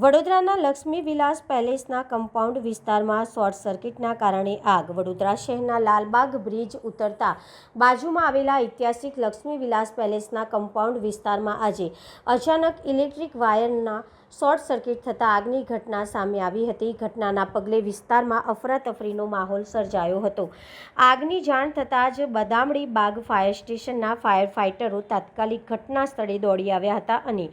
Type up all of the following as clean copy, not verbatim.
વડોદરાના લક્ષ્મી વિલાસ પેલેસના કમ્પાઉન્ડ વિસ્તારમાં શોર્ટ સર્કિટના કારણે આગ. વડોદરા શહેરના લાલબાગ બ્રિજ ઉતરતા બાજુમાં આવેલા ઐતિહાસિક લક્ષ્મી વિલાસ પેલેસના કમ્પાઉન્ડ વિસ્તારમાં આજે અચાનક ઇલેક્ટ્રિક વાયરના શોર્ટ સર્કિટ થતાં આગની ઘટના સામે આવી હતી. ઘટનાના પગલે વિસ્તારમાં અફરાતફરીનો માહોલ સર્જાયો હતો. આગની જાણ થતાં જ બદામડી બાગ ફાયર સ્ટેશનના ફાયર ફાઇટરો તાત્કાલિક ઘટના સ્થળે દોડી આવ્યા હતા અને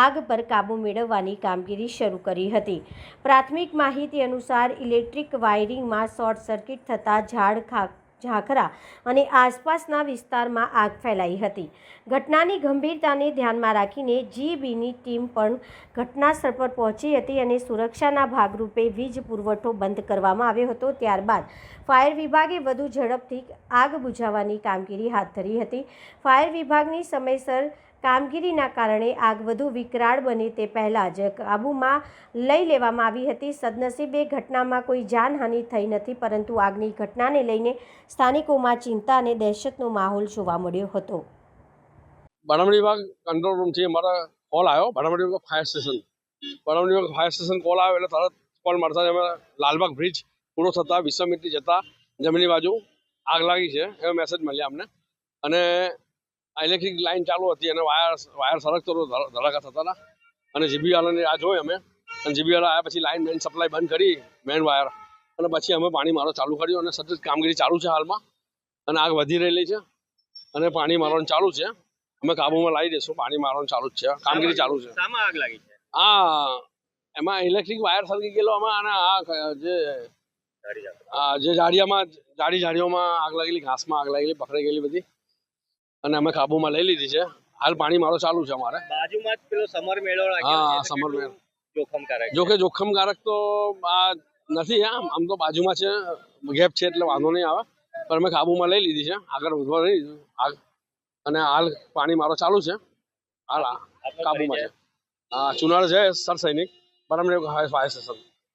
આગ પર કાબૂ મેળવવાની કામગીરી શરૂ કરી હતી. પ્રાથમિક માહિતી અનુસાર ઇલેક્ટ્રિક વાયરિંગમાં શોર્ટ સર્કિટ થતાં ઝાખરા અને આસપાસના વિસ્તારમાં આગ ફેલાઈ હતી. ઘટનાની ગંભીરતાને ધ્યાનમાં રાખીને જીબીની ટીમ પણ ઘટનાસ્થળ પર પહોંચી હતી અને સુરક્ષાના ભાગરૂપે વીજ પુરવઠો બંધ કરવામાં આવ્યો હતો. ત્યારબાદ ફાયર વિભાગે વધુ ઝડપથી આગ બુઝાવવાની કામગીરી હાથ ધરી હતી. ફાયર વિભાગની સમયસર કામગીરીના કારણે આગ વધુ વિકરાળ બને તે પહેલાં જ કાબૂમાં લઈ લેવામાં આવી હતી. સદનસીબે ઘટનામાં કોઈ જાનહાનિ થઈ નથી, પરંતુ આગની ઘટનાને લઈને સ્થાનિકોમાં ચિંતા અને દહેશતનો માહોલ જોવા મળ્યો હતો. બદામડી બાગ કંટ્રોલ રૂમથી અમારા કોલ આવ્યો. બદામડી બાગ ફાયર સ્ટેશન કોલ આવ્યો એટલે તરત કોલ મળતા જ અમે લાલબાગ બ્રિજ પૂરો થતાં વિશ્વામિત્રી જતા જમણી બાજુ આગ લાગી છે એવો મેસેજ મળ્યા અમને. અને ઇલેક્ટ્રિક લાઇન ચાલુ હતી અને વાયર સરકતો ધડાકા થતા હતા અને જીબી વાળાને આ જોઈ અમે. અને જીબી વાળા આવ્યા પછી લાઇન મેન સપ્લાય બંધ કરી મેન વાયર, અને પછી અમે પાણી મારો ચાલુ કર્યો અને સતત કામગીરી ચાલુ છે હાલમાં. અને આગ વધી રહેલી છે અને પાણી મારવાનું ચાલુ છે. અમે કાબુમાં લાવી દઈશું. પાણી મારવાનું ચાલુ જ છે, કામગીરી ચાલુ છે. શામાં આગ લાગી છે? એમાં ઇલેક્ટ્રિક વાયર સળગી ગયેલો અને જે ઝાડીઓમાં આગ લાગેલી, ઘાસમાં આગ લાગેલી, પકડાઈ ગયેલી બધી, અને અમે કાબુમાં લઈ લીધી છે. હાલ પાણી મારો ચાલુ છે અમારે. બાજુમાં જ પેલો સમર મેળો લાગ્યો છે. સમર મેળો જોખમકારક. જોકે જોખમકારક તો આ નથી. આમ તો બાજુમાં છે, ગેપ છે એટલે વાંધો નહીં આવે, પણ અમે કાબુમાં લઈ લીધી છે. આગળ વધવા નહીં આગ, અને હાલ પાણી મારો ચાલુ છે. હાલ કાબુમાં છે. ચુનાર છે સર સૈનિક, બરાબર ફાયર સ્ટેશન.